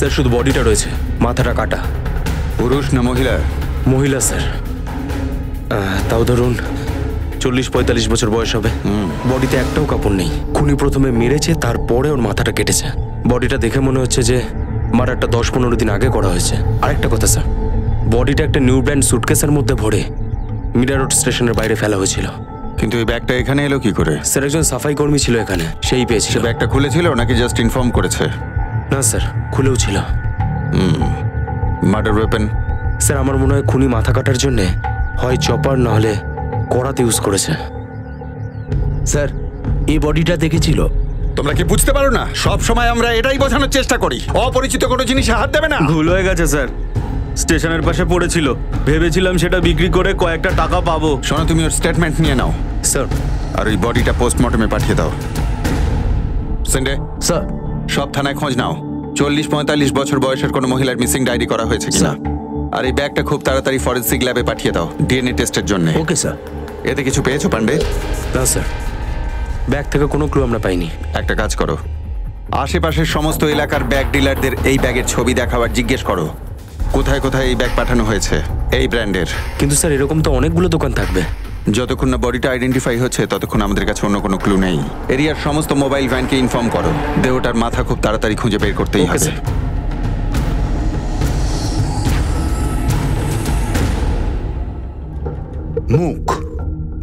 Sir শুধু বডিটা রয়েছে, মাথাটা কাটা। পুরুষ না মহিলা? মহিলা স্যার, তাও ধরুন 40-45 বছর বয়স হবে। বডিতে একটাও কাপড় নেই। খুনি প্রথমে মেরেছে, তারপরে ওর মাথাটা কেটেছে। বডিটা দেখে মনে হচ্ছে যে মার্ডারটা 10-15 দিন আগে করা হয়েছে। আরেকটা কথা স্যার, বডিটা একটা নিউ ব্র্যান্ড সুটকেসের মধ্যে ভরে মিরা রোড স্টেশনের বাইরে ফেলা হয়েছিল। কিন্তু এই ব্যাগটা এখানে এলো কি করে? স্যার একজন সাফাই কর্মী ছিল এখানে, সেই পেয়েছে। সে ব্যাগটা খুলেছিল নাকি জাস্ট ইনফর্ম করেছে? না স্যার, খুলেও ছিল। Murder weapon? স্যার আমার মনে হয় খুনি মাথা কাটার জন্যে হয় চপার না হলে কড়াতে ইউজ করেছে। স্যার এই বডিটা দেখেছিল। তোমরা কি বুঝতে পারো না? সব সময় আমরা এটাই বোঝানোর চেষ্টা করি, অপরিচিত কোনো জিনিসে হাত দেবে না। ভুল হয়ে গেছে স্যার, স্টেশনের পাশে পড়েছিল, ভেবেছিলাম সেটা বিক্রি করে কয়েকটা টাকা পাবো। শোনো, তুমি ওর স্টেটমেন্ট নিয়ে নাও স্যার, আর ওই বডিটা পোস্টমর্টমে পাঠিয়ে দাও। সেন্ডে স্যার সব থানায় খোঁজ নাও 40-45 বছর বয়সের কোনো মহিলার মিসিং ডায়েরি করা হয়েছে কিনা। আর এই ব্যাগটা খুব তাড়াতাড়ি ফরেনসিক ল্যাবে পাঠিয়ে দাও ডিএনএ টেস্টের জন্য। Okay sir. এতে কিছু পেয়েছো পান্ডে? না স্যার, ব্যাগ থেকে কোনো ক্লু আমরা পাইনি। একটা কাজ করো, আশেপাশের সমস্ত এলাকার ব্যাগ ডিলারদের এই ব্যাগের ছবি দেখাবার জিজ্ঞেস করো কোথায় কোথায় এই ব্যাগ পাঠানো হয়েছে এই ব্র্যান্ডের। কিন্তু স্যার এরকম তো অনেকগুলো দোকান থাকবে। যতক্ষণ না বডিটা আইডেন্টিফাই হচ্ছে ততক্ষণ আমাদের কাছে অন্য কোনো ক্লু নেই। এরিয়ার সমস্ত মোবাইল ভ্যানকে ইনফর্ম করো, দেহটার মাথা খুব তাড়াতাড়ি খুঁজে বের করতেই হবে। মুখ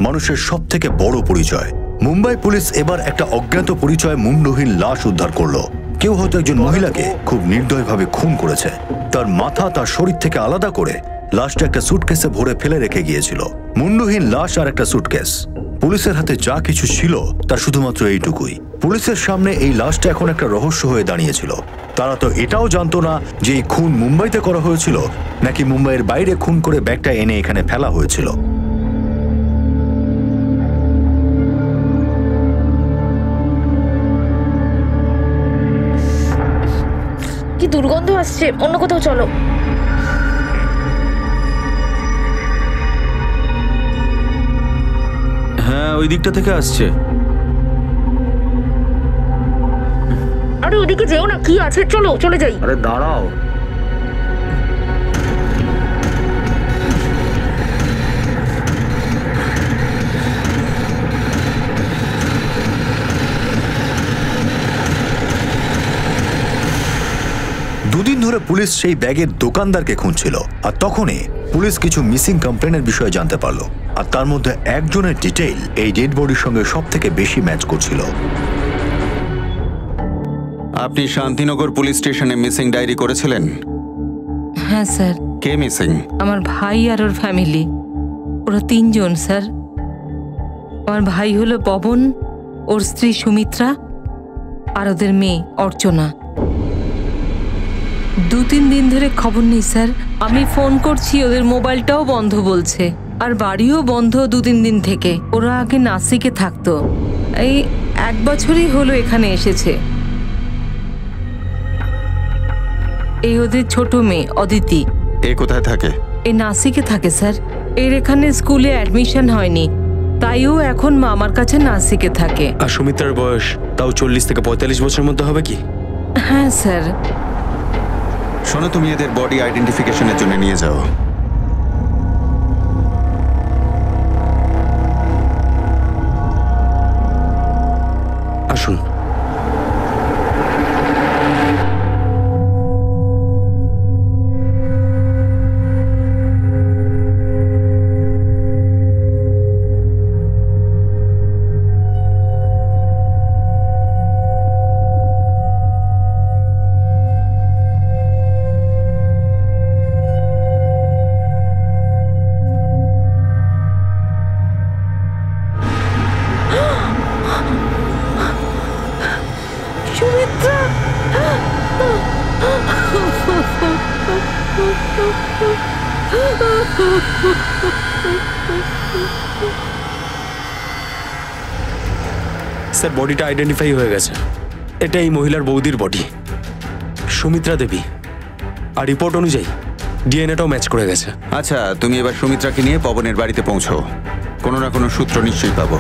মানুষের সব থেকে বড় পরিচয়। মুম্বাই পুলিশ এবার একটা অজ্ঞাত পরিচয় মুন্ডহীন লাশ উদ্ধার করলো। কেউ হয়তো একজন মহিলাকে খুব নির্দয়ভাবে খুন করেছে। তার মাথা তার শরীর থেকে আলাদা করে লাশটা একটা সুটকেসে ভরে ফেলে রেখে গিয়েছিল। মুন্ডহীন লাশ আর একটা সুটকেস। পুলিশের হাতে যা কিছু ছিল তা শুধুমাত্র এইটুকুই। পুলিশের সামনে এই লাশটা এখন একটা রহস্য হয়ে দাঁড়িয়েছিল। তারা তো এটাও জানতো না যে এই খুন মুম্বাইতে করা হয়েছিল নাকি মুম্বাইয়ের বাইরে খুন করে ব্যাগটা এনে এখানে ফেলা হয়েছিল। কি দুর্গন্ধ আসছে, অন্য কোথাও চলো। হ্যাঁ ওই দিকটা থেকে আসছে। আরে ওদিকে যেও না, কি আছে, চলো চলে যাই। আরে দাঁড়াও, দুদিন ধরে পুলিশ সেই ব্যাগের দোকানদারকে খুঁজছিল। আর তখনই পুলিশ কিছু মিসিং কমপ্লেনের বিষয়ে জানতে পারলো। আর তার মধ্যে একজনের ডিটেইল এই ডেড বডির সঙ্গে সব থেকে বেশি ম্যাচ করছিল। আপনি শান্তিনগর পুলিশ স্টেশনে মিসিং ডায়েরি করেছিলেন? হ্যাঁ স্যার। কে মিসিং? আমার ভাই আর ওর ফ্যামিলি, ওরা 3 জন স্যার। আমার ভাই হলো পবন, ওর স্ত্রী সুমিত্রা আর ওদের মেয়ে অর্চনা। 2-3 দিন ধরে খবর নেই স্যার। আমি ফোন করছি, ওদের মোবাইলটাও বন্ধ বলছে, আর বাড়িও বন্ধ 2-3 দিন থেকে। ওরা আগে নাসিকে থাকতো, এই 1 বছরই হলো এখানে এসেছে। এই ওদের ছোট মেয়ে অদিতি। এ কোথায় থাকে? এ নাসিকে থাকে স্যার। এর এখানে স্কুলে অ্যাডমিশন হয়নি, তাই ও এখন মামার কাছে নাসিকে থাকে। আর সুমিত্রার বয়স তাও 40 থেকে 45 বছরের মধ্যে হবে কি? হ্যাঁ স্যার। শোনো, তুমি এদের বডি আইডেন্টিফিকেশনের জন্য নিয়ে যাও। আসুন। স্যার বডিটা আইডেন্টিফাই হয়ে গেছে। এটা এই মহিলার বৌদির বডি, সুমিত্রা দেবী। আর রিপোর্ট অনুযায়ী ডিএনএটাও ম্যাচ করে গেছে। আচ্ছা, তুমি এবার সুমিত্রাকে নিয়ে পবনের বাড়িতে পৌঁছো। কোনো না কোনো সূত্র নিশ্চয়ই পাবো।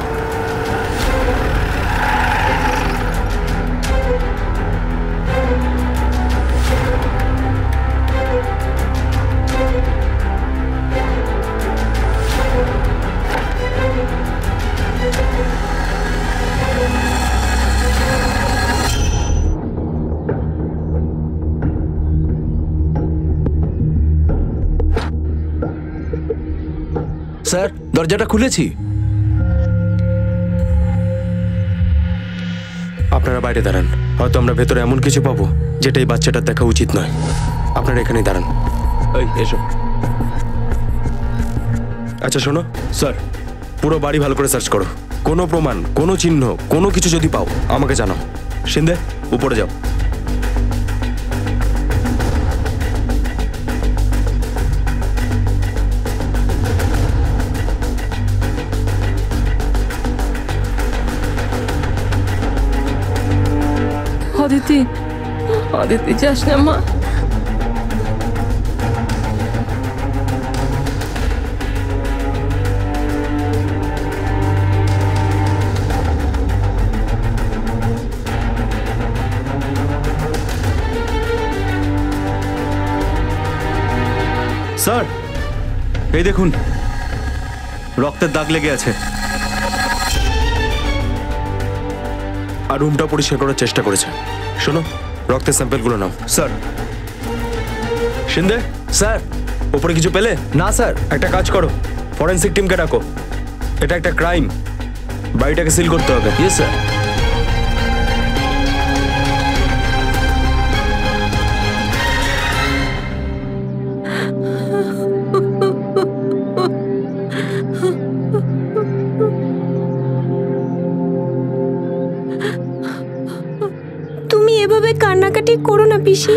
স্যার দরজাটা খুলেছি। আপনারা বাইরে দাঁড়ান, হয়তো আমরা ভেতরে এমন কিছু পাবো যেটা এই বাচ্চাটার দেখা উচিত নয়। আপনারা এখানেই দাঁড়ান। এই এসো। আচ্ছা শোনো, স্যার পুরো বাড়ি ভালো করে সার্চ করো। কোনো প্রমাণ, কোনো চিহ্ন, কোনো কিছু যদি পাও আমাকে জানাও। শিন্দে, উপরে যাও। অদিতি, অদিতি যাস না মা। স্যার এই দেখুন, রক্তের দাগ লেগে আছে। আর রুমটা পরিষ্কার করার চেষ্টা করেছে। শোনো, রক্তের স্যাম্পেলগুলো নাও। স্যার। শিন্দে, স্যার। উপরে কিছু পেলে? না স্যার। একটা কাজ করো, ফরেনসিক টিমকে ডাকো। এটা একটা ক্রাইম, বাড়িটাকে সিল করতে হবে। Yes sir. তুমি এভাবে কান্নাকাটি করো না পিসি।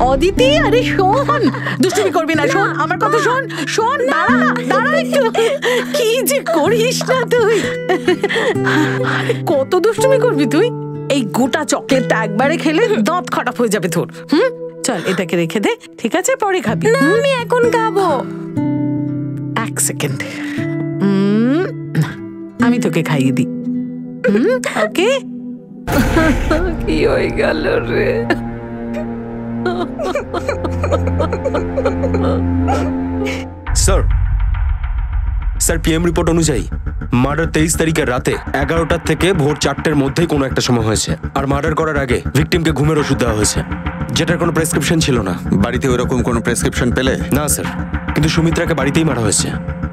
অদিতি, আরে শোন, দুষ্টুমি করবি না, শোন আমার কথা, শোন শোন, দাঁড়া দাঁড়া একটু। কি যে করিস না তুই, কত দুষ্টুমি করবি তুই। এই গোটা চকলেটটা একবারে খেলে দাঁত খারাপ হয়ে যাবে তোর। চল এটাকে রেখে দে, ঠিক আছে, পরে খাবি। না আমি এখন খাবো। এক সেকেন্ড, আমি তোকে খাইয়ে দিই। ওকে। কি হয়ে গেল রে? স্যার, স্যার পিএম রিপোর্ট অনুযায়ী মার্ডার 23 তারিখের রাতে 11টার থেকে ভোর 4টের মধ্যেই কোনো একটা সময় হয়েছে। আর মার্ডার করার আগে ভিকটিমকে ঘুমের ওষুধ দেওয়া হয়েছে, যেটার কোনো প্রেসক্রিপশন ছিল না। বাড়িতে ওরকম কোনো প্রেসক্রিপশন পেলে? না স্যার, কিন্তু সুমিত্রাকে বাড়িতেই মারা হয়েছে।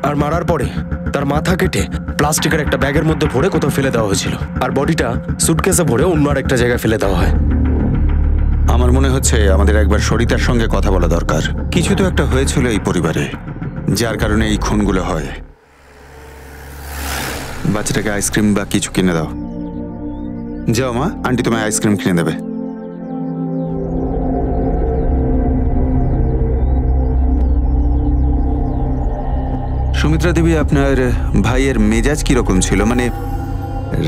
আর মারার পরে তার মাথা কেটে প্লাস্টিকের একটা ব্যাগের মধ্যে ভরে কোথাও ফেলে দেওয়া হয়েছিল। আর বডিটা সুটকেসে ভরে অন্য আর একটা জায়গায় ফেলে দেওয়া হয়। আমার মনে হচ্ছে আমাদের একবার সরিতার সঙ্গে কথা বলা দরকার। কিছু তো একটা হয়েছিল এই পরিবারে, যার কারণে এই খুনগুলো হয়। বাচ্চাটাকে আইসক্রিম বা কিছু কিনে দাও। যাও মা, আন্টি তোমায় আইসক্রিম কিনে দেবে। সুমিত্রা দেবী, আপনার ভাইয়ের মেজাজ কিরকম ছিল? মানে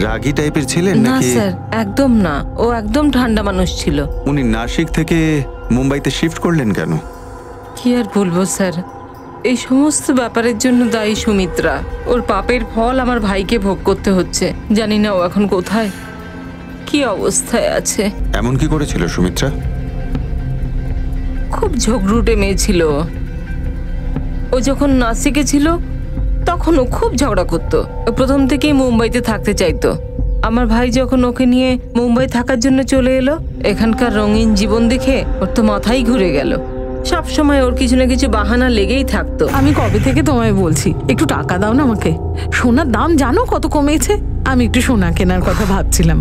রাগী টাইপের ছিলেন না নাকি? স্যার, একদম না, ও একদম ঠান্ডা মানুষ ছিল। উনি নাসিক থেকে মুম্বাইতে শিফট করলেন কেন? কি আর বলবো স্যার, এই সমস্ত ব্যাপারের জন্য দায়ী সুমিত্রা। ওর পাপের ফল আমার ভাইকে ভোগ করতে হচ্ছে। জানি না ও এখন কোথায়, কি অবস্থায় আছে। এমন কি করেছিল সুমিত্রা? খুব ঝগড়ুটে মেয়ে ছিল। ও যখন নাসিকে ছিল তখন ও খুব ঝগড়া করতো। ও প্রথম থেকেই মুম্বাইতে থাকতে চাইতো। আমার ভাই যখন ওকে নিয়ে মুম্বাই থাকার জন্য চলে এলো, এখানকার রঙিন জীবন দেখে ওর তো মাথাই ঘুরে গেল। সব সময় ওর কিছু না কিছু বাহানা লেগেই থাকতো। আমি কবে থেকে তোমায় বলছি একটু টাকা দাও না আমাকে। সোনার দাম জানো কত কমেছে? আমি একটু সোনা কেনার কথা ভাবছিলাম।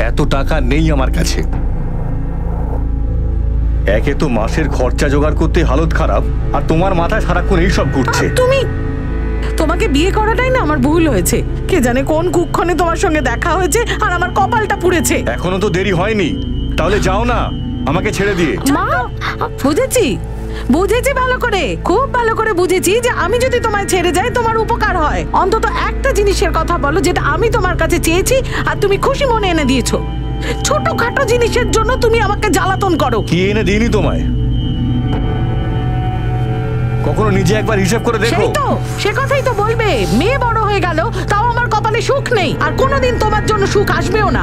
এত টাকা নেই আমার কাছে। একে তো মাসের খরচা জোগাড় করতে হালত খারাপ, আর তোমার মাথায় সারাক্ষণ এইসব ঘুরছে। তোমাকে বিয়ে করাটাই না আমার ভুল হয়েছে। কে জানে কোন কুক্ষণে তোমার সঙ্গে দেখা হয়েছে আর আমার কপালটা পুড়েছে। এখনো তো দেরি হয়নি, তাহলে যাও না আমাকে ছেড়ে দিয়ে। মা, বুঝেছি বুঝেছি ভালো করে, খুব ভালো করে বুঝেছি যে আমি যদি তোমায় ছেড়ে যাই তোমার উপকার হয়। অন্তত একটা জিনিসের কথা বলো যেটা আমি তোমার কাছে চেয়েছি আর তুমি খুশি মনে এনে দিয়েছো। ছোটখাটো জিনিসের জন্য তুমি আমাকে জ্বালাতন করো। কি এনে দিইনি তোমায়? কখনো নিজে একবার হিসাব করে দেখো। সেই তো, সে কথাই তো বলবে। মেয়ে বড় হয়ে গেল, তাও আমার কপালে সুখ নেই, আর কোনোদিন তোমার জন্য সুখ আসবেও না।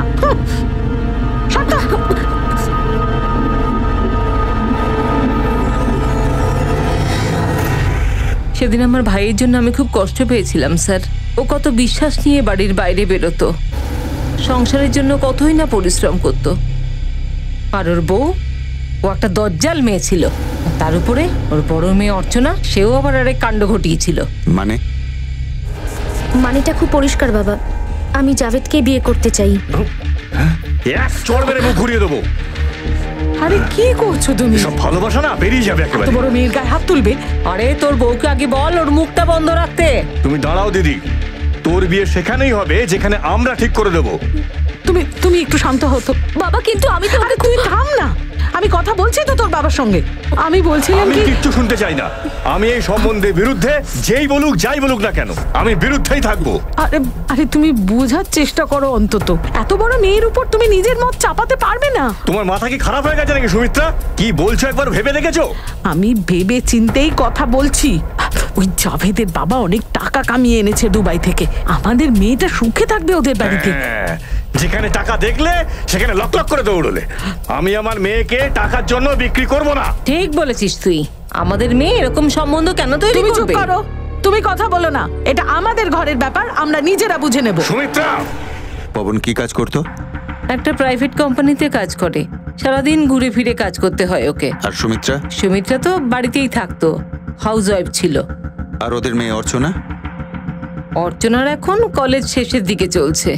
সেদিন আমার ভাইয়ের জন্য আমি খুব কষ্ট পেয়েছিলাম স্যার। ও কত বিশ্বাস নিয়ে বাড়ির বাইরে বেরোতো। সংসারের জন্য কতই না পরিশ্রম করত। আর ওর বউ, ও একটা দজ্জাল মেয়ে ছিল। তার উপরে ওর বড় মেয়ে অর্চনা, সেও আবার আরেক কাণ্ড ঘটিয়েছিল। মানেটা খুব পরিষ্কার বাবা, আমি জাভেদকে বিয়ে করতে চাই। চড় মেরে মুখ ঘুরিয়ে দেবো। আরে কি করছো তুমি? সব ভালোবাসা না বেরিয়ে যাবে এত একেবারে। বড় মেয়ের গায়ে হাত তুলবে? আরে তোর বউকে আগে বল ওর মুখটা বন্ধ রাখতে। তুমি দাঁড়াও দিদি, তোর বিয়ে সেখানেই হবে যেখানে আমরা ঠিক করে দেবো। তুমি একটু শান্ত হতো বাবা কিন্তু আমি তো আরে তুই থাম না, আমি কথা বলছি তো তোর বাবার সঙ্গে। আমি বলছিলাম আমি কি, কিচ্ছু শুনতে চাই না। আমি এই সম্বন্ধের বিরুদ্ধে, যেই বলুক যাই বলুক না কেন, আমি বিরুদ্ধেই থাকবো। আরে আরে তুমি বোঝার চেষ্টা করো অন্তত। এত বড় মেয়ের উপর তুমি নিজের মত চাপাতে পারবে না। তোমার মাথা কি খারাপ হয়ে গেছে নাকি সুমিত্রা? কি বলছো একবার ভেবে দেখেছো? আমি ভেবে চিন্তেই কথা বলছি। ওই জাভেদের বাবা অনেক টাকা কামিয়ে এনেছে দুবাই থেকে। আমাদের মেয়েটা সুখে থাকবে ওদের বাড়িতে। হ্যাঁ, যেখানে টাকা দেখলে সেখানে লক লক করে দৌড়লে। আমি আমার মেয়েকে টাকার জন্য বিক্রি করব না। ঠিক বলেছিস তুই। আমাদের মেয়ে এরকম সম্বন্ধ কেন তৈরি তুমি চুপ করবে? করো, তুমি কথা বলো না। এটা আমাদের ঘরের ব্যাপার, আমরা নিজেরা বুঝে নেব। সুমিত্রা! পবন কি কাজ করতো? একটা প্রাইভেট কোম্পানিতে কাজ করে। সারাদিন ঘুরে ফিরে কাজ করতে হয় ওকে। আর সুমিত্রা? সুমিত্রা তো বাড়িতেই থাকতো, হাউস ওয়াইফ ছিল। আর ওদের মেয়ে অর্চনা? অর্চনার এখন কলেজ শেষের দিকে চলছে।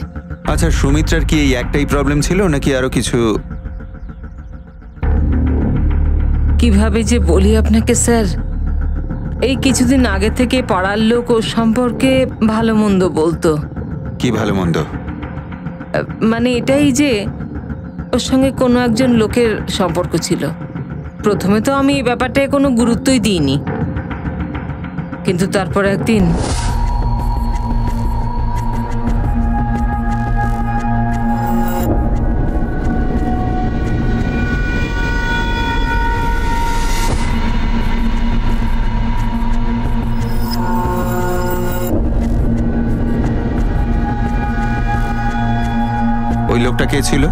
আচ্ছা, সুমিত্রার কি এই একটাই প্রবলেম ছিল নাকি আরো কিছু? কিভাবে যে বলি আপনাকে স্যার, এই কিছুদিন আগে থেকে পাড়ার লোক ওর সম্পর্কে ভালো মন্দ বলতো। কি ভালো মন্দ? মানে এটাই যে ওর সঙ্গে কোনো একজন লোকের সম্পর্ক ছিল। প্রথমে তো আমি এই ব্যাপারটায় কোনো গুরুত্বই দিইনি, কিন্তু তারপর একদিন ওই লোকটা কে ছিল?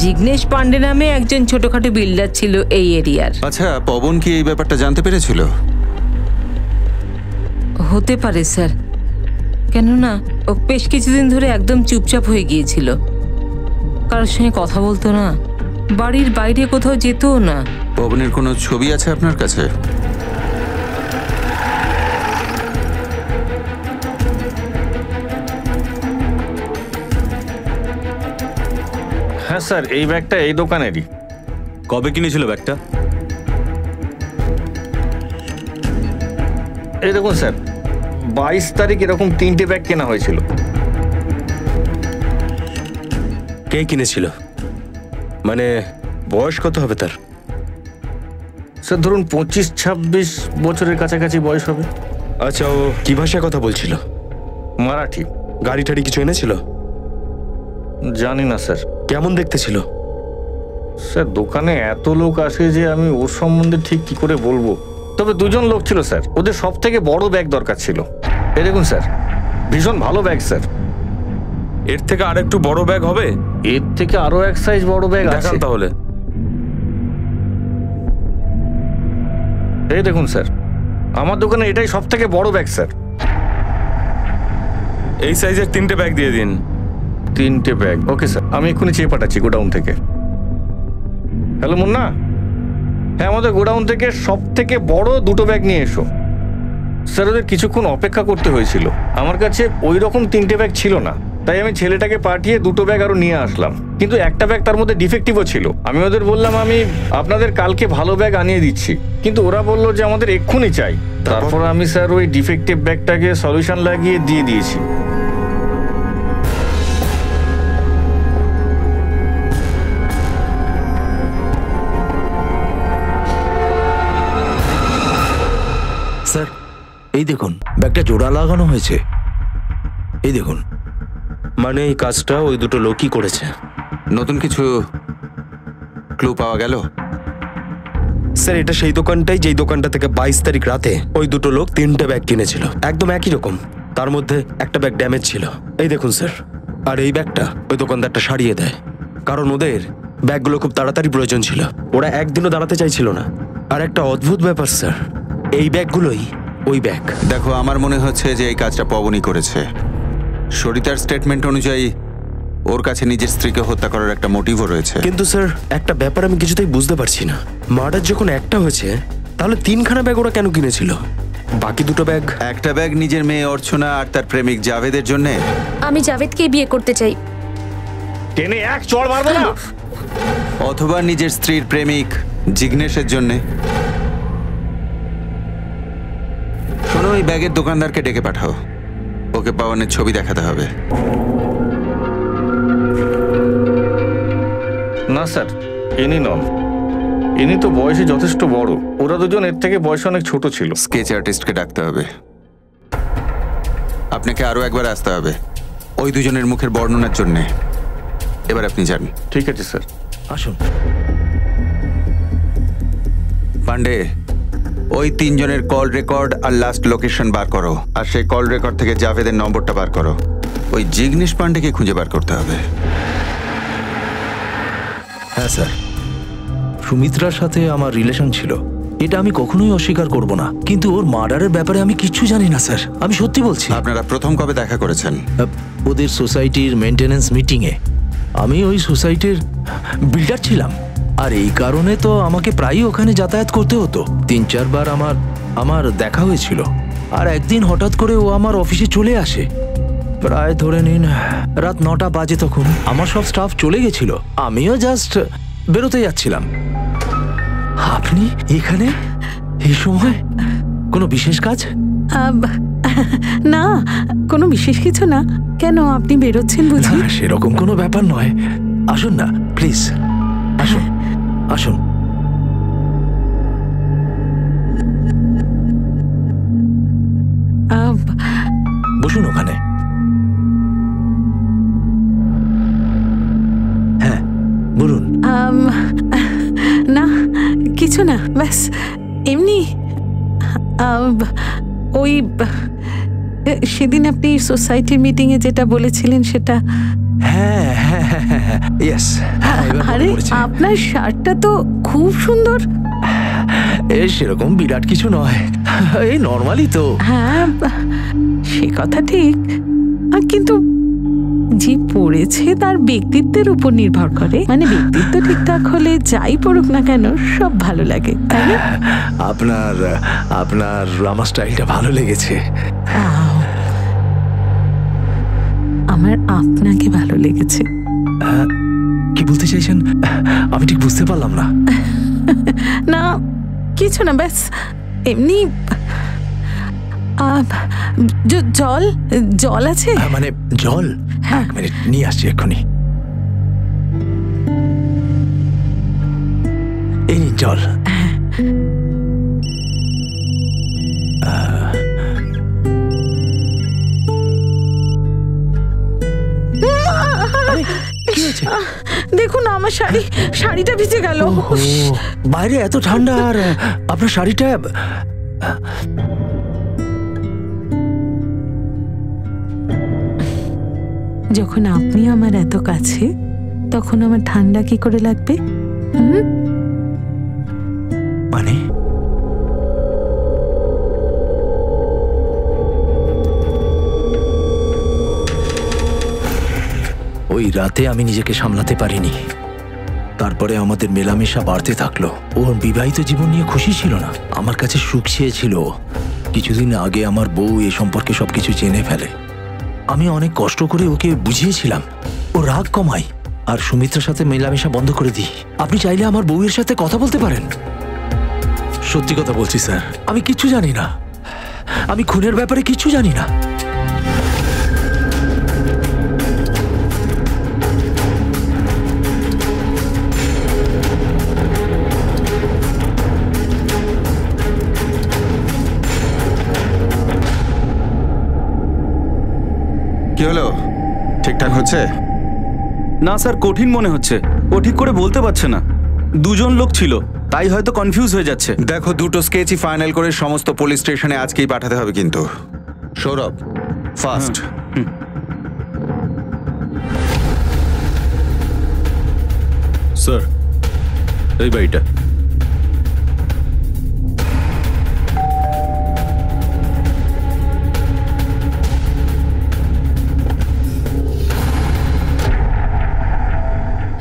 জিগ্নেশ পান্ডে নামে একজন ছোটখাটো বিল্ডার ছিল এই এরিয়ার। আচ্ছা, পবন কি এই ব্যাপারটা জানতে পেরেছিল? হতে পারে স্যার, কেননা ও বেশ কিছুদিন ধরে একদম চুপচাপ হয়ে গিয়েছিল। কারোর সঙ্গে কথা বলতো না, বাড়ির বাইরে কোথাও যেতও না। পবনের কোনো ছবি আছে আপনার কাছে? হ্যাঁ স্যার, এই ব্যাগটা এই দোকানেরই। কবে কিনেছিল ব্যাগটা? এই দেখুন স্যার, 22 তারিখ এরকম 3টে ব্যাগ কেনা হয়েছিল। কে কিনেছিল? মানে বয়স কত হবে তার? স্যার ধরুন 25-26 বছরের কাছাকাছি বয়স হবে। আচ্ছা, ও কি ভাষায় কথা বলছিল? মারাঠি। গাড়ি টাড়ি কিছু এনেছিল? জানি না স্যার। কেমন দেখতে ছিল? স্যার দোকানে এত লোক আসে যে আমি ওর সম্বন্ধে ঠিক কি করে বলবো। তবে দুজন লোক ছিল স্যার, ওদের সব থেকে বড় ব্যাগ দরকার ছিল। এই দেখুন স্যার, ভীষণ ভালো ব্যাগ স্যার। এর থেকে আর একটু বড় ব্যাগ হবে? এর থেকে আরো এক সাইজ বড় ব্যাগ আছে। দেখান তাহলে। এই দেখুন স্যার, আমার দোকানে এটাই সব থেকে বড় ব্যাগ স্যার। এই সাইজের 3টে ব্যাগ দিয়ে দিন। 3টে ব্যাগ, ওকে স্যার। আমি এক্ষুনি চেয়ে পাঠাচ্ছি গোডাউন থেকে। হ্যালো মুন্না, হ্যাঁ আমাদের গোডাউন থেকে সব থেকে বড় 2টো ব্যাগ নিয়ে এসো। স্যার ওদের কিছুক্ষণ অপেক্ষা করতে হয়েছিল, আমার কাছে ওই রকম 3টে ব্যাগ ছিল না, তাই আমি ছেলেটাকে পাঠিয়ে 2টো ব্যাগ আরো নিয়ে আসলাম। কিন্তু একটা ব্যাগ তার মধ্যে ডিফেক্টিভও ছিল। আমি ওদের বললাম আমি আপনাদের কালকে ভালো ব্যাগ আনিয়ে দিচ্ছি, কিন্তু ওরা বললো যে আমাদের এক্ষুনি চাই। তারপর আমি স্যার ওই ডিফেক্টিভ ব্যাগটাকে সলিউশন লাগিয়ে দিয়ে দিয়েছি। স্যার এই দেখুন, ব্যাগটা জোড়া লাগানো হয়েছে। এই দেখুন। মানে এই কাজটা ওই দুটো লোকই করেছে। নতুন কিছু ক্লু পাওয়া গেল? স্যার এটা সেই দোকানটাই যেই দোকানটা থেকে 22 তারিখ রাতে ওই দুটো লোক 3টে ব্যাগ কিনেছিল, একদম একই রকম। তার মধ্যে একটা ব্যাগ ড্যামেজ ছিল, এই দেখুন স্যার। আর এই ব্যাগটা ওই দোকানদারটা সারিয়ে দেয়, কারণ ওদের ব্যাগগুলো খুব তাড়াতাড়ি প্রয়োজন ছিল, ওরা একদিনও দাঁড়াতে চাইছিল না। আর একটা অদ্ভুত ব্যাপার স্যার, এই ব্যাগগুলোই ওই ব্যাগ। দেখো, আমার মনে হচ্ছে যে এই কাজটা পবনই করেছে। সরিতার স্টেটমেন্ট অনুযায়ী ওর কাছে নিজের স্ত্রীকে হত্যা করার একটা মোটিভও রয়েছে। কিন্তু স্যার একটা ব্যাপার আমি কিছুতেই বুঝতে পারছি না, মার্ডার যখন একটা হয়েছে তাহলে 3খানা ব্যাগ ওরা কেন কিনেছিল? বাকি 2টো ব্যাগ? একটা ব্যাগ নিজের মেয়ে অর্চনা আর তার প্রেমিক জাভেদের জন্য। আমি জাভেদকে বিয়ে করতে চাই। টেনে এক চড় মারবো না। অথবা নিজের স্ত্রীর প্রেমিক জিগ্নেশের জন্য। শোনো, ওই ব্যাগের দোকানদারকে ডেকে পাঠাও, ওকে পাওয়ানের ছবি দেখাতে হবে। না স্যার, ইনি নন। ইনি তো বয়সে যথেষ্ট বড়, ওরা দুজন এর থেকে বয়সে অনেক ছোট ছিল। স্কেচ আর্টিস্টকে ডাকতে হবে। আপনাকে আরো একবার আসতে হবে ওই দুজনের মুখের বর্ণনার জন্য। এবার আপনি যান। ঠিক আছে স্যার। আসুন। পান্ডে, ওই 3 জনের কল রেকর্ড আর লাস্ট লোকেশন বার করো, আর সেই কল রেকর্ড থেকে জাভেদের নম্বরটা বার করো। ওই জিগ্নেশ পান্ডেকে খুঁজে বার করতে হবে। হ্যাঁ স্যার, সুমিত্রার সাথে আমার রিলেশন ছিল, এটা আমি কখনোই অস্বীকার করব না, কিন্তু ওর মার্ডারের ব্যাপারে আমি কিচ্ছু জানি না স্যার, আমি সত্যি বলছি। আপনারা প্রথম কবে দেখা করেছেন? ওদের সোসাইটির মেনটেনেন্স মিটিংয়ে। আমি ওই সোসাইটির বিল্ডার ছিলাম, আর এই কারণে তো আমাকে প্রায়ই ওখানে যাতায়াত করতে হতো। 3-4 বার আমার দেখা হয়েছিল, আর একদিন হঠাৎ করে ও আমার অফিসে চলে আসে। প্রায় ধরে নিন রাত 9টা বাজে। তখন আমার সব স্টাফ চলে গেছিল, আমিও জাস্ট বেরোতে যাচ্ছিলাম। আপনি এখানে এই সময়? কোনো বিশেষ কাজ? না, কোনো বিশেষ কিছু না। কেন, আপনি বেরোচ্ছেন বুঝি? না, সেরকম কোনো ব্যাপার নয়। আসুন না প্লিজ, আসুন আসুন। বসুন ওখানে। হ্যাঁ বলুন। না কিছু না, ব্যাস এমনি। ওই সেদিন আপনি সোসাইটির মিটিংয়ে যেটা বলেছিলেন সেটা। হ্যাঁ হ্যাঁ হ্যাঁ হ্যাঁ, ইয়েস। আরে আপনার শার্টটা তো খুব সুন্দর। সেরকম বিরাট কিছু নয়, এই নর্মালি তো। হ্যাঁ সে কথা ঠিক, কিন্তু যে পড়েছে তার ব্যক্তিত্বের উপর নির্ভর করে। মানে ব্যক্তিত্ব ঠিকঠাক হলে যাই পড়ুক না কেন সব ভালো লাগে, তাই না? আপনার আমার স্টাইলটা ভালো লেগেছে। আমার আপনাকে ভালো লেগেছে। কি বলতে চাইছেন আমি ঠিক বুঝতে পারলাম না। না কিছু না, ব্যাস এমনি। জল জল আছে? মানে জল? এক মিনিট নিয়ে আসছি এক্ষুনি। এই নিন জল। দেখুন আমার শাড়িটা ভিজে গেল। বাইরে এত ঠান্ডা, আর আপনার শাড়িটা। যখন আপনি আমার এত কাছে তখন আমার ঠান্ডা কি করে লাগবে? মানে ওই রাতে আমি নিজেকে সামলাতে পারিনি, তারপরে আমাদের মেলামেশা বাড়তে থাকলো। ওর বিবাহিত জীবন নিয়ে খুশি ছিল না, আমার কাছে সুখ চেয়েছিল। কিছুদিন আগে আমার বউ এ সম্পর্কে সবকিছু জেনে ফেলে। আমি অনেক কষ্ট করে ওকে বুঝিয়েছিলাম ও রাগ কমাই আর সুমিত্রার সাথে মেলামেশা বন্ধ করে দিই। আপনি চাইলে আমার বউয়ের সাথে কথা বলতে পারেন। সত্যি কথা বলছি স্যার, আমি কিচ্ছু জানি না, আমি খুনের ব্যাপারে কিচ্ছু জানি না। কি হলো, ঠিকঠাক হচ্ছে? না স্যার, কঠিন মনে হচ্ছে। ও ঠিক করে বলতে পারছে না। 2 জন লোক ছিল, তাই হয়তো কনফিউজ হয়ে যাচ্ছে। দেখো, 2টো স্কেচই ফাইনাল করে সমস্ত পুলিশ স্টেশনে আজকেই পাঠাতে হবে কিন্তু। সৌরভ, ফাস্ট। স্যার, এই বাড়িটা।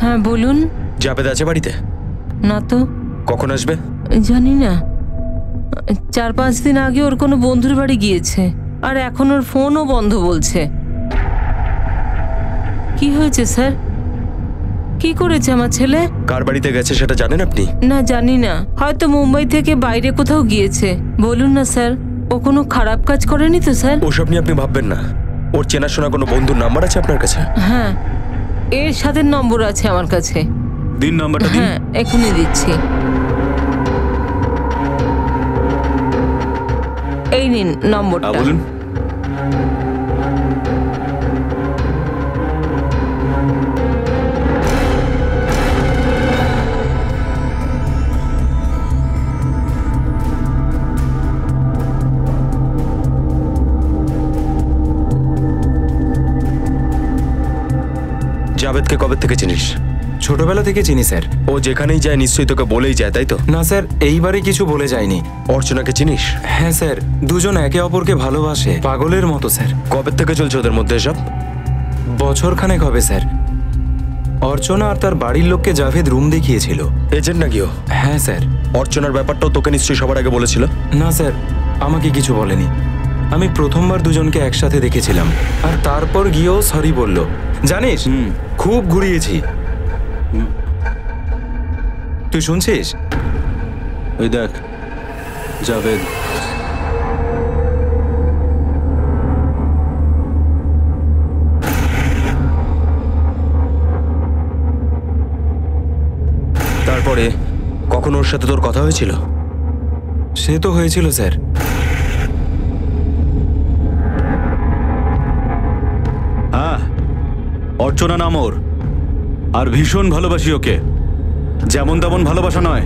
হ্যাঁ বলুন। জাভেদ আছে বাড়িতে? না তো। কখন আসবে? জানি না, 4-5 দিন আগে ওর কোনো বন্ধুর বাড়ি গিয়েছে, আর এখন ওর ফোনও বন্ধ বলছে। কি হয়েছে স্যার? কি করেছে আমার ছেলে? কার বাড়িতে গেছে সেটা জানেন আপনি? না জানি না, হয়তো মুম্বাই থেকে বাইরে কোথাও গিয়েছে। বলুন না স্যার, ও কোনো খারাপ কাজ করেনি তো স্যার? ওসব নিয়ে আপনি ভাববেন না। ওর চেনাশোনা কোনো বন্ধুর নাম্বার আছে আপনার কাছে? হ্যাঁ, এর সাথে নম্বর আছে আমার কাছে। দিন নাম্বারটা দিন। হ্যাঁ, এখনই দিচ্ছি। এই নিন নম্বরটা। বলুন। জাভেদকে কবে থেকে চিনিস? ছোটবেলা থেকে চিনি স্যার। ও যেখানেই যায় নিশ্চয়ই তোকে বলেই যায়, তাই তো? না স্যার, এইবারে কিছু বলে যায়নি। অর্চনাকে চিনিস? হ্যাঁ স্যার, দুজন একে অপরকে ভালোবাসে পাগলের মতো স্যার। কবে থেকে চলছে ওদের মধ্যে এসব? বছরখানেক হবে স্যার। অর্চনা আর তার বাড়ির লোককে জাভেদ রুম দেখিয়েছিল। এজেন্ট নাকি ও? হ্যাঁ স্যার। অর্চনার ব্যাপারটাও তোকে নিশ্চয়ই সবার আগে বলেছিল? না স্যার, আমাকে কিছু বলেনি। আমি প্রথমবার দুজনকে একসাথে দেখেছিলাম, আর তারপর গিয়েও সরি বলল। জানিস, খুব ঘুরিয়েছি। তুই শুনছিস? ওই দেখ জাভেদ। তারপরে কখন ওর সাথে তোর কথা হয়েছিল? সে তো হয়েছিল স্যার। হ্যাঁ, অর্চনা নাম ওর, আর ভীষণ ভালোবাসি ওকে। যেমন তেমন ভালোবাসা নয়,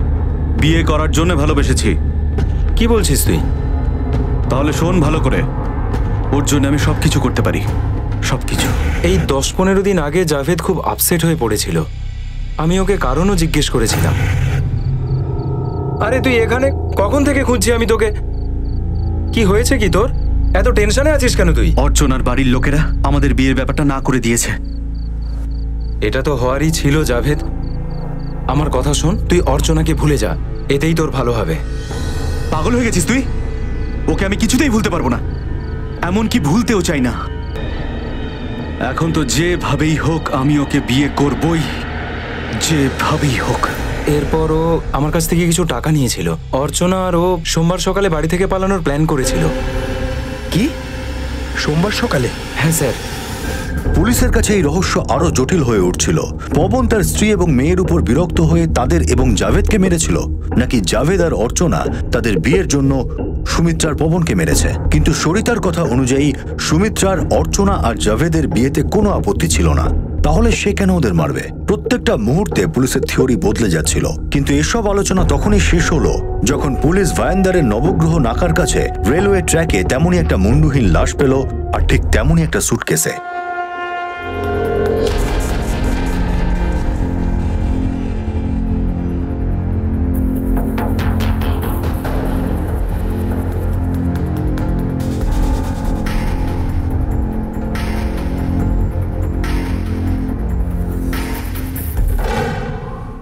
বিয়ে করার জন্য ভালোবেসেছি। কি বলছিস তুই? তাহলে শোন ভালো করে, ওর জন্য আমি সবকিছু করতে পারি, সবকিছু। এই 10-15 দিন আগে জাভেদ খুব আপসেট হয়ে পড়েছিল। আমি ওকে কারণও জিজ্ঞেস করেছিলাম। আরে তুই এখানে কখন থেকে খুঁজছি আমি তোকে। কি হয়েছে কি তোর? এত টেনশনে আছিস কেন তুই? অর্চনার বাড়ির লোকেরা আমাদের বিয়ের ব্যাপারটা না করে দিয়েছে। এটা তো হওয়ারই ছিল জাভেদ। আমার কথা শোন, তুই অর্চনাকে ভুলে যা, এতেই তোর ভালো হবে। পাগল হয়ে গেছিস তুই? ওকে আমি কিছুতেই ভুলতে পারবো না, এমনকি ভুলতেও চাই না। এখন তো যেভাবেই হোক আমি ওকে বিয়ে করবই, যেভাবেই হোক। এরপর ও আমার কাছ থেকে কিছু টাকা নিয়েছিল। অর্চনা আর ও সোমবার সকালে বাড়ি থেকে পালানোর প্ল্যান করেছিল। কি? সোমবার সকালে? হ্যাঁ স্যার। পুলিশের কাছে এই রহস্য আরো জটিল হয়ে উঠছিল। পবন তার স্ত্রী এবং মেয়ের উপর বিরক্ত হয়ে তাদের এবং জাভেদকে মেরেছিল, নাকি জাভেদ আর অর্চনা তাদের বিয়ের জন্য সুমিত্রার পবনকে মেরেছে। কিন্তু সরিতার কথা অনুযায়ী সুমিত্রার অর্চনা আর জাভেদের বিয়েতে কোনো আপত্তি ছিল না। তাহলে সে কেন ওদের মারবে? প্রত্যেকটা মুহূর্তে পুলিশের থিওরি বদলে যাচ্ছিল। কিন্তু এসব আলোচনা তখনই শেষ হলো যখন পুলিশ ভায়ান্দারের নবগ্রহ নাকার কাছে রেলওয়ে ট্র্যাকে তেমনই একটা মুন্ডুহীন লাশ পেল, আর ঠিক তেমনই একটা সুটকেসে।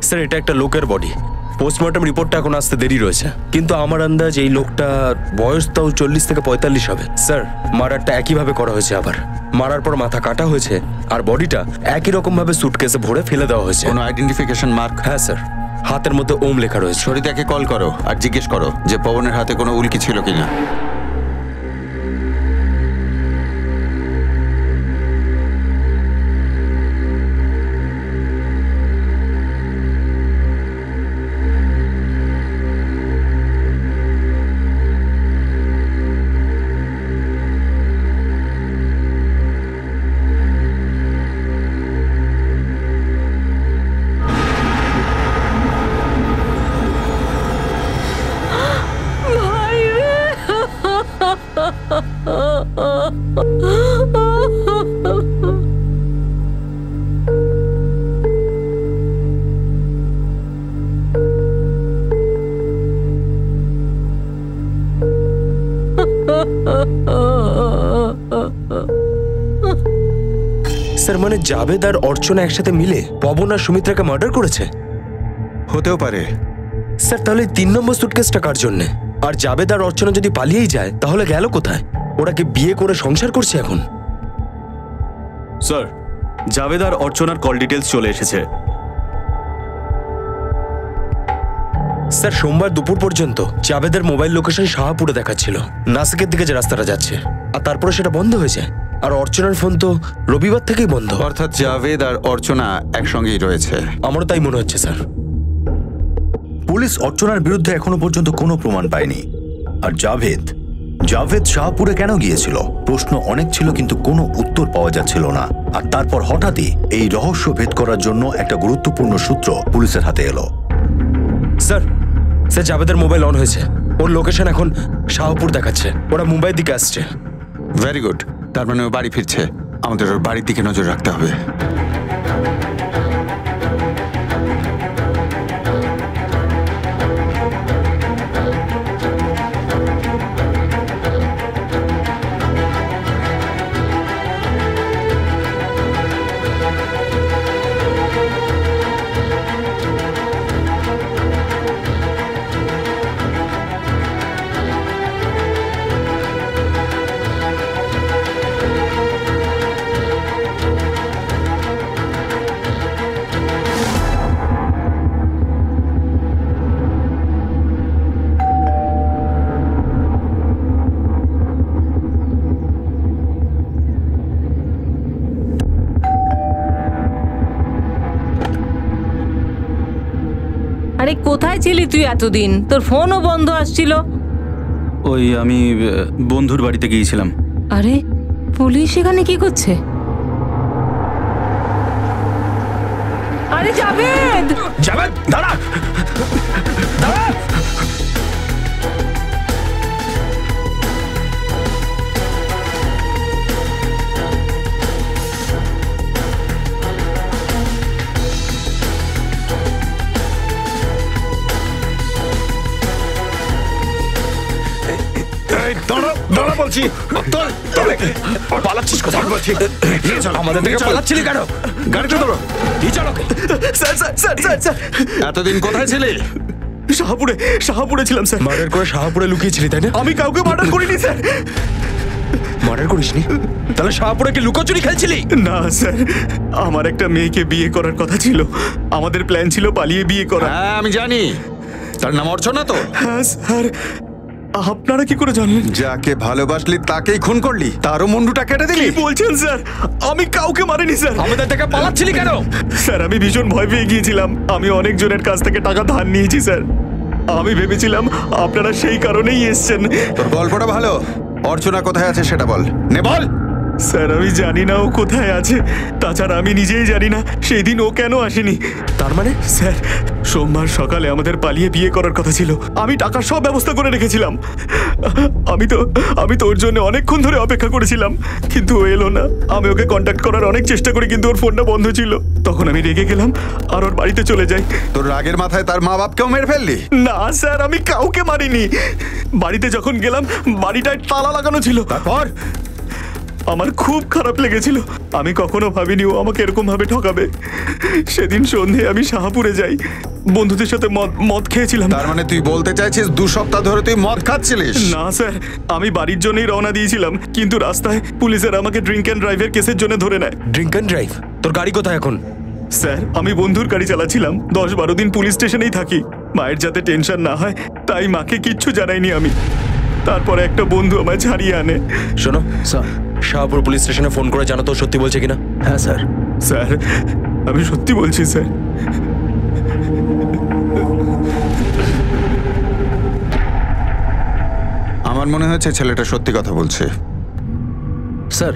স্যার, এটা একটা লোকের বডি। পোস্টমর্টম রিপোর্টটা এখন আসতে দেরি রয়েছে, কিন্তু আমার আন্দাজ এই লোকটার বয়স তাও 40 থেকে 45 হবে। স্যার, মার্ডারটা একইভাবে করা হয়েছে, আবার মারার পর মাথা কাটা হয়েছে, আর বডিটা একই রকম ভাবে সুটকেসে ভরে ফেলে দেওয়া হয়েছে। কোনো আইডেন্টিফিকেশন মার্ক? হ্যাঁ স্যার, হাতের মধ্যে ওম লেখা রয়েছে। সরিতাকে কল করো আর জিজ্ঞেস করো যে পবনের হাতে কোনো উল্কি ছিল কিনা। স্যার মানে জাভেদ আর অর্চনা একসাথে মিলে পবন আর সুমিত্রাকে মার্ডার করেছে? হতেও পারে। স্যার তাহলে 3 নম্বর সুটকেসটা কার জন্যে? আর জাভেদ আর অর্চনা যদি পালিয়েই যায় তাহলে গেল কোথায়? ওরা কি বিয়ে করে সংসার করছে এখন? স্যার, জাভেদ আর অর্চনার কল ডিটেলস চলে এসেছে। স্যার সোমবার দুপুর পর্যন্ত জাভেদের মোবাইল লোকেশন শাহপুরে দেখাচ্ছিল, নাসিকের দিকে যে রাস্তাটা যাচ্ছে, আর তারপরে সেটা বন্ধ হয়ে যায়। আর অর্চনার ফোন তো রবিবার থেকেই বন্ধ। অর্থাৎ জাভেদ আর অর্চনা একসঙ্গেই রয়েছে। আমারও তাই মনে হচ্ছে স্যার। পুলিশ অর্চনার বিরুদ্ধে এখনো পর্যন্ত কোনো প্রমাণ পায়নি। আর জাভেদ শাহপুরে কেন গিয়েছিল? প্রশ্ন অনেক ছিল কিন্তু কোনো উত্তর পাওয়া যাচ্ছিল না। আর তারপর হঠাৎই এই রহস্য ভেদ করার জন্য একটা গুরুত্বপূর্ণ সূত্র পুলিশের হাতে এলো। স্যার জাভেদের মোবাইল অন হয়েছে, ওর লোকেশন এখন শাহপুর দেখাচ্ছে, ওরা মুম্বাইয়ের দিকে আসছে। ভেরি গুড, তার মানে ও বাড়ি ফিরছে। আমাদের ওর বাড়ির দিকে নজর রাখতে হবে। আরে কোথায় ছিলি তুই এতদিন? তোর ফোনও বন্ধ আসছিল। ওই আমি বন্ধুর বাড়িতে গিয়েছিলাম। আরে পুলিশ এখানে কি করছে? আরে জাভেদ দাঁড়া। দাঁড়া বলছি। পালাচ্ছিস কোথায়? আমাদের থেকে পালাচ্ছিলি কেন? গাড়িতে ধরো। স্যার এতদিন কোথায় ছিলে? শাহপুরে ছিলাম স্যার। মার্ডার করে শাহপুরে লুকিয়েছিলি তাই না? আমি কাউকে মার্ডার করিনি স্যার। মার্ডার করিসনি? তাহলে শাহপুরে কি লুকোচুরি খেলছিলি? না স্যার, আমার একটা মেয়েকে বিয়ে করার কথা ছিল। আমাদের প্ল্যান ছিল পালিয়ে বিয়ে করা। হ্যাঁ আমি জানি, তার নাম অর্চনা তো? হ্যাঁ স্যার। আপনারা কি করে জানলেন? যাকে ভালোবাসলি তাকেই খুন করলি, তারও মুন্ডুটা কেটে দিলি? কি বলছেন স্যার? আমি কাউকে মারিনি স্যার। আমাদের থেকে পালাচ্ছিলি কেন? স্যার আমি ভীষণ ভয় পেয়ে গিয়েছিলাম। আমি অনেক জনের কাছ থেকে টাকা ধার নিয়েছি স্যার। আমি ভেবেছিলাম আপনারা সেই কারণেই এসেছেন। তোর গল্পটা ভালো, অর্চনা কোথায় আছে সেটা বল। নে বল। স্যার আমি জানি না ও কোথায় আছে, তাছাড়া আমি নিজেই জানি না সেই দিন ও কেন আসেনি। তার মানে? স্যার সোমবার সকালে আমাদের পালিয়ে বিয়ে করার কথা ছিল। আমি টাকার সব ব্যবস্থা করে রেখেছিলাম। আমি তো ওর জন্য অনেকক্ষণ ধরে অপেক্ষা করেছিলাম, কিন্তু ও এলো না। আমি ওকে কন্ট্যাক্ট করার অনেক চেষ্টা করি, কিন্তু ওর ফোনটা বন্ধ ছিল। তখন আমি রেগে গেলাম আর ওর বাড়িতে চলে যাই। তোর রাগের মাথায় তার মা বাপকেও মেরে ফেললি? না স্যার, আমি কাউকে মারিনি। বাড়িতে যখন গেলাম বাড়িটায় তালা লাগানো ছিল। তারপর? আমার খুব খারাপ লেগেছিল। আমি কখনো ভাবিনি ও আমাকে এরকম ভাবে ঠকাবে। সেদিন সন্ধে আমি শাহপুরে যাই, বন্ধুদের সাথে মদ খেয়েছিলাম। তার মানে তুই বলতে চাইছিস 2 সপ্তাহ ধরে তুই মদ খাচ্ছিলিস? না স্যার, আমি বাড়ির জন্যই রওনা দিয়েছিলাম, কিন্তু রাস্তায় পুলিশের আমাকে ড্রিঙ্ক অ্যান্ড ড্রাইভের কেসের জন্য ধরে নেয়। Drink and drive? তোর গাড়ি কোথায় এখন? স্যার আমি বন্ধুর গাড়ি চালাচ্ছিলাম। 10-12 দিন পুলিশ স্টেশনেই থাকি। মায়ের যাতে টেনশন না হয় তাই মাকে কিচ্ছু জানাইনি আমি। তারপরে একটা বন্ধু আমায় ছাড়িয়ে আনে। শোনো স্যার, শাহপুর পুলিশ স্টেশনে ফোন করে জানো তো সত্যি বলছে কিনা? হ্যাঁ স্যার। স্যার আমি সত্যি বলছি স্যার। আমার মনে হচ্ছে ছেলেটা সত্যি কথা বলছে। স্যার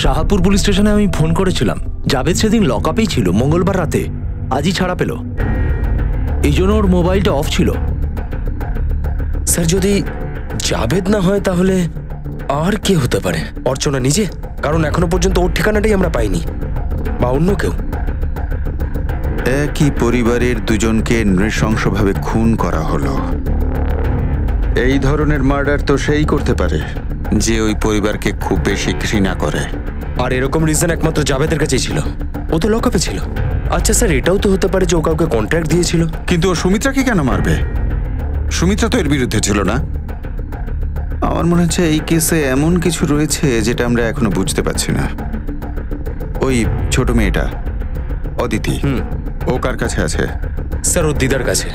শাহপুর পুলিশ স্টেশনে আমি ফোন করেছিলাম। জাভেদ সেদিন লকআপেই ছিল, মঙ্গলবার রাতে। আজই ছাড়া পেল, এই জন্য ওর মোবাইলটা অফ ছিল। স্যার যদি জাভেদ না হয় তাহলে আর কে হতে পারে? অর্চনা নিজে? কারণ এখনো পর্যন্ত ওর ঠিকানাটাই আমরা পাইনি। বা অন্য কেউ? একই পরিবারের দুজনকে নৃশংসভাবে খুন করা হলো। এই ধরনের মার্ডার তো সেই করতে পারে যে ওই পরিবারকে খুব বেশি ঘৃণা করে। আর এরকম রিজন একমাত্র জাভেদের কাছেই ছিল। ও তো লকআপে ছিল। আচ্ছা স্যার, এটাও তো হতে পারে যে ও কাউকে কন্ট্রাক্ট দিয়েছিল। কিন্তু ও সুমিত্রাকে কেন মারবে? সুমিত্রা তো এর বিরুদ্ধে ছিল না। আমার মনে হচ্ছে এই কেসে এমন কিছু রয়েছে যেটা আমরা এখনো বুঝতে পারছি না। ওই ছোট মেয়েটা অদিতি, ও কার কাছে আছে? স্যার ওর দিদার কাছে,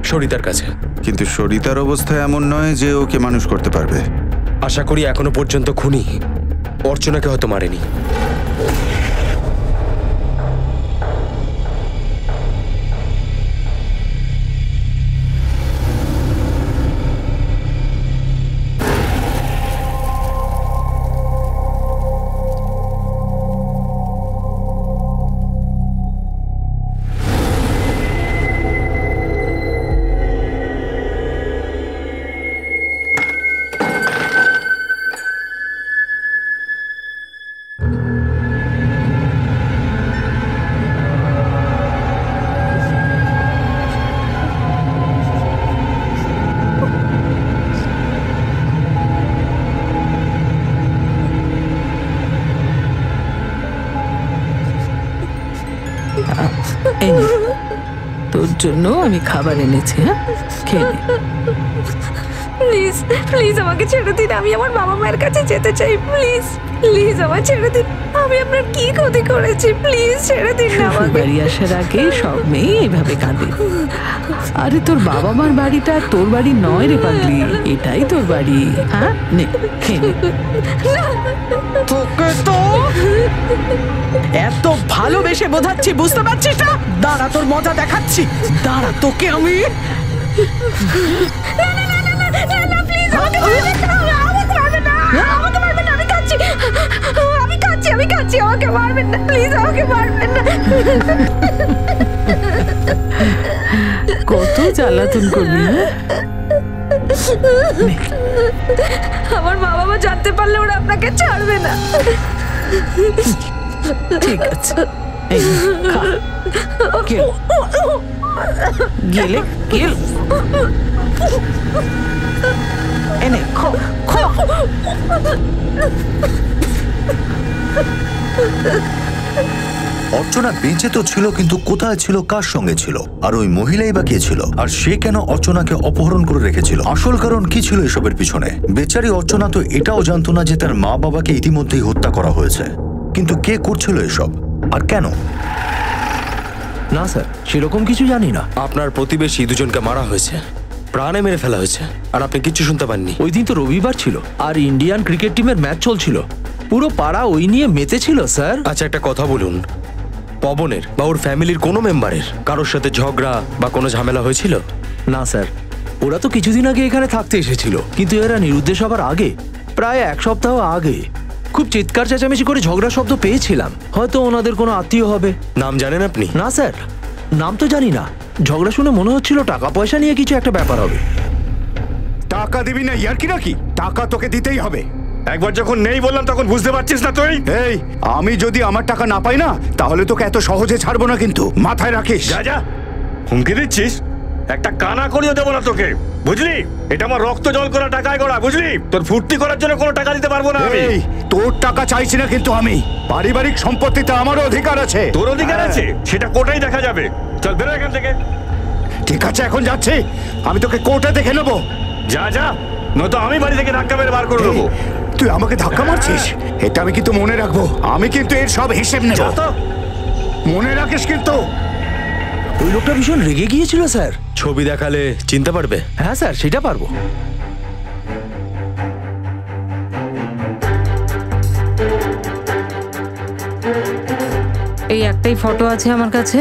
সরিতার কাছে। কিন্তু সরিতার অবস্থা এমন নয় যে ওকে মানুষ করতে পারবে। আশা করি এখনো পর্যন্ত খুনি অর্চনাকে হয়তো মারেনি। এই নে, তোর জন্য আমি খাবার এনেছি। হ্যাঁ, খেয়ে নে। প্লিজ প্লিজ আমাকে ছেড়ে দিন, আমি আমার বাবা মায়ের কাছে যেতে চাই। প্লিজ প্লিজ আমায় ছেড়ে দিন, আমি আপনার কি ক্ষতি করেছি? প্লিজ ছেড়ে দিন না শ্বশুর আমাকে। বাড়ি আসার আগে সব মেয়ে এইভাবে কাঁদে। আরে তোর বাবা মার বাড়িটা তোর বাড়ি নয় রে পাগলি, এটাই তোর বাড়ি। হ্যাঁ, নে খেয়ে নে। তোকে তো এত ভালোবেসে বোঝাচ্ছি, বুঝতে পারছিস না? দাঁড়া, তোর মজা দেখাচ্ছি। দাঁড়া, তোকে আমি আমি খাচ্ছি, আমাকে মারবেন না প্লিজ, আমাকে মারবেন না। কত জ্বালাতন করবি? আমার বাবা মা জানতে পারলে ওরা আপনাকে ছাড়বে না। ঠিক আছে, এই খা। গেল গেলে গেল এনে খো খো। অর্চনা বেঁচে তো ছিল, কিন্তু কোথায় ছিল, কার সঙ্গে ছিল, আর ওই মহিলাই বা কে ছিল, আর সে কেন অর্চনাকে অপহরণ করে রেখেছিল? আসল কারণ কি ছিল এসবের পিছনে? বেচারি অর্চনা তো এটাও জানতো না যে তার মা বাবাকে ইতিমধ্যেই হত্যা করা হয়েছে। কিন্তু কে করছিল এসব আর কেন? না স্যার, সেরকম কিছু জানি না। আপনার প্রতিবেশী দুজনকে মারা হয়েছে, প্রাণে মেরে ফেলা হয়েছে, আর আপনি কিচ্ছু শুনতে পাননি। ওই দিন তো রবিবার ছিল, আর ইন্ডিয়ান ক্রিকেট টিমের ম্যাচ চলছিল। পুরো পাড়া ওই নিয়ে মেতেছিল স্যার। আচ্ছা একটা কথা বলুন, পবনের বা ওর ফ্যামিলির কোনো মেম্বারের কারোর সাথে ঝগড়া বা কোনো ঝামেলা হয়েছিল? না স্যার, ওরা তো কিছুদিন আগে এখানে থাকতে এসেছিল, কিন্তু এরা নিরুদ্দেশ হবার আগে, প্রায় এক সপ্তাহ আগে, খুব চিৎকার চেঁচামেচি করে ঝগড়া শব্দ পেয়েছিলাম। হয়তো ওনাদের কোনো আত্মীয় হবে। নাম জানেন আপনি? না স্যার, নাম তো জানি না। ঝগড়া শুনে মনে হচ্ছিল টাকা পয়সা নিয়ে কিছু একটা ব্যাপার হবে। টাকা দিবি না ইয়ার কি নাকি? টাকা তোকে দিতেই হবে। একবার যখন নেই বললাম তখন বুঝতে পারছিস না তুই? এই, আমি যদি আমার টাকা না পাই না, তাহলে তোকে এত সহজে ছাড়বো না, কিন্তু মাথায় রাখিস। যা যা, হুমকি দিচ্ছিস? একটা কানা করিও দেবো না তোকে, বুঝলি? এটা আমার রক্ত জল করা টাকায় গড়া, বুঝলি? তোর ফুর্তি করার জন্য কোনো টাকা দিতে পারবো না আমি। এই, তোর টাকা চাইছি না, কিন্তু আমি পারিবারিক সম্পত্তিতে আমারও অধিকার আছে। তোর অধিকার আছে? সেটা কোর্টেই দেখা যাবে। চল বেরো এখান থেকে। ঠিক আছে, এখন যাচ্ছি। আমি তোকে কোর্টে দেখে নেবো। যা যা, নয়তো আমি বাড়ি থেকে ধাক্কা মেরে বার করে দেবো। তুই আমাকে ধাক্কা মারছিস? এটা আমি কিন্তু মনে রাখবো। আমি কিন্তু এর সব হিসেব নেব। মনে রাখিস কিন্তু। ওই লোকটা ভীষণ রেগে গিয়েছিল স্যার। ছবি দেখালে চিনতে পারবে? হ্যাঁ স্যার, সেটা পারবো। এই একটাই ফটো আছে আমার কাছে,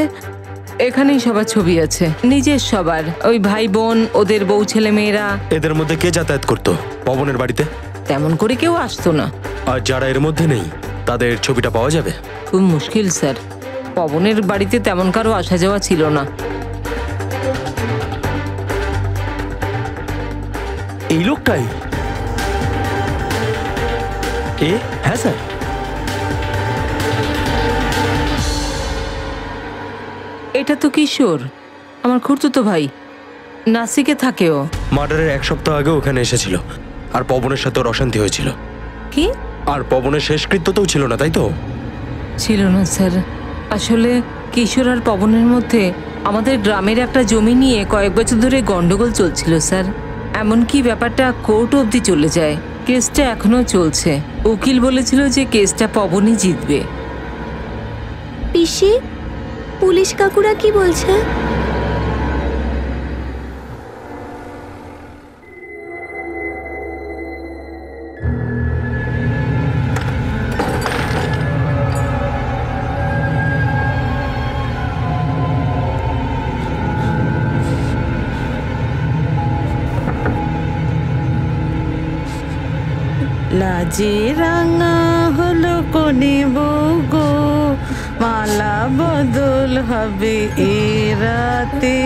এখানেই সবার ছবি আছে, নিজের সবার, ওই ভাই বোন, ওদের বউ ছেলে মেয়েরা। এদের মধ্যে কে যাতায়াত করতো পবনের বাড়িতে? তেমন করে কেউ আসতো না। আর যারা এর মধ্যে নেই তাদের ছবিটা পাওয়া যাবে? খুব মুশকিল স্যার, পবনের বাড়িতে তেমন কারো আসা যাওয়া ছিল না। এই লোকটাই? হ্যাঁ স্যার। এটা তো কিশোর, আমার খুড়তুতো ভাই, নাসিকে থাকেও। মার্ডারের এক সপ্তাহ আগে ওখানে এসেছিল, আর পবনের সাথে ওর অশান্তি হয়েছিল। কি? আর পবনের শেষকৃত্যতেও ছিল না, তাই তো? ছিল না স্যার। আসলে কিশোর আর পবনের মধ্যে আমাদের গ্রামের একটা জমি নিয়ে কয়েক বছর ধরে গন্ডগোল চলছিল স্যার। এমনকি ব্যাপারটা কোর্ট অবধি চলে যায়। কেসটা এখনো চলছে। উকিল বলেছিল যে কেসটা পবনই জিতবে। পিসি, পুলিশ কাকুরা কি বলছে? লাজে রাঙা হলো কোনে বউ গো, মালা বদল হবে এ রাতে।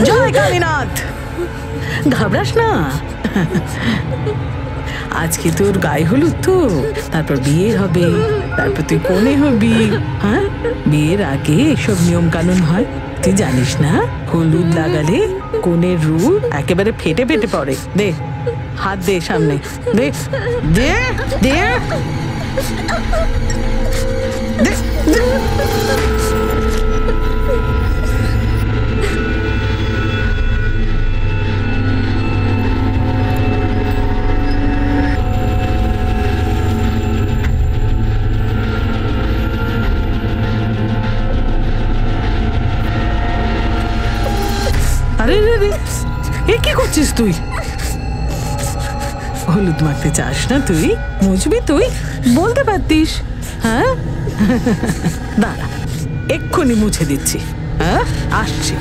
জয় কালীনাথ, ঘাবড়াস না। আজকে তোর গায়ে হলুদ তো, তারপর বিয়ে হবে, তারপর তুই কোনে হবি। হ্যাঁ, বিয়ের আগে এসব নিয়ম কানুন হয়, তুই জানিস না? হলুদ লাগালে কোনের রূপ একেবারে ফেটে ফেটে পড়ে। দে হাত, দে সামনে, দে দে দে দে। আরে রে রে, এ কি করছিস তুই? হলুদ মাখতে চাস না তুই? মুছবি তুই? বলতে পারতিস। হ্যাঁ, দাঁড়া, এক্ষুনি মুছে দিচ্ছি। হ্যাঁ, আসছি।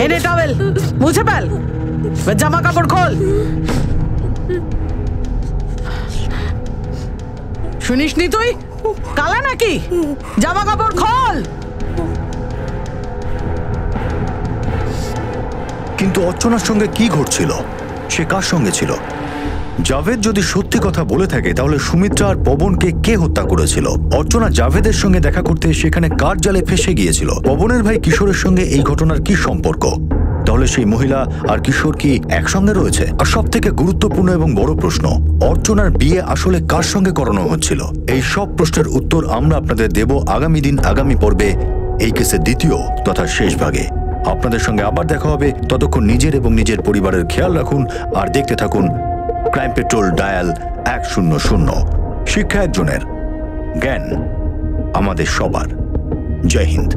এনে টাওয়েল, মুছে ফেল, জামা কাপড় খোল। শুনিসনি তুই? কালা নাকি? জামা কাপড় খোল। কিন্তু অর্চনার সঙ্গে কি ঘটছিল? সে কার সঙ্গে ছিল? জাভেদ যদি সত্যি কথা বলে থাকে তাহলে সুমিত্রা আর পবনকে কে হত্যা করেছিল? অর্চনা জাভেদের সঙ্গে দেখা করতে সেখানে কার জালে ফেসে গিয়েছিল? পবনের ভাই কিশোরের সঙ্গে এই ঘটনার কি সম্পর্ক? তাহলে সেই মহিলা আর কিশোর কি একসঙ্গে রয়েছে? আর সব থেকে গুরুত্বপূর্ণ এবং বড় প্রশ্ন, অর্চনার বিয়ে আসলে কার সঙ্গে করানো হচ্ছিল? এই সব প্রশ্নের উত্তর আমরা আপনাদের দেব আগামী দিন, আগামী পর্বে, এই কেসের দ্বিতীয় তথা শেষ ভাগে। আপনাদের সঙ্গে আবার দেখা হবে। ততক্ষণ নিজের এবং নিজের পরিবারের খেয়াল রাখুন আর দেখতে থাকুন ক্রাইম পেট্রোল ডায়াল 100। শিক্ষা একজনের, জ্ঞান আমাদের সবার। জয় হিন্দ।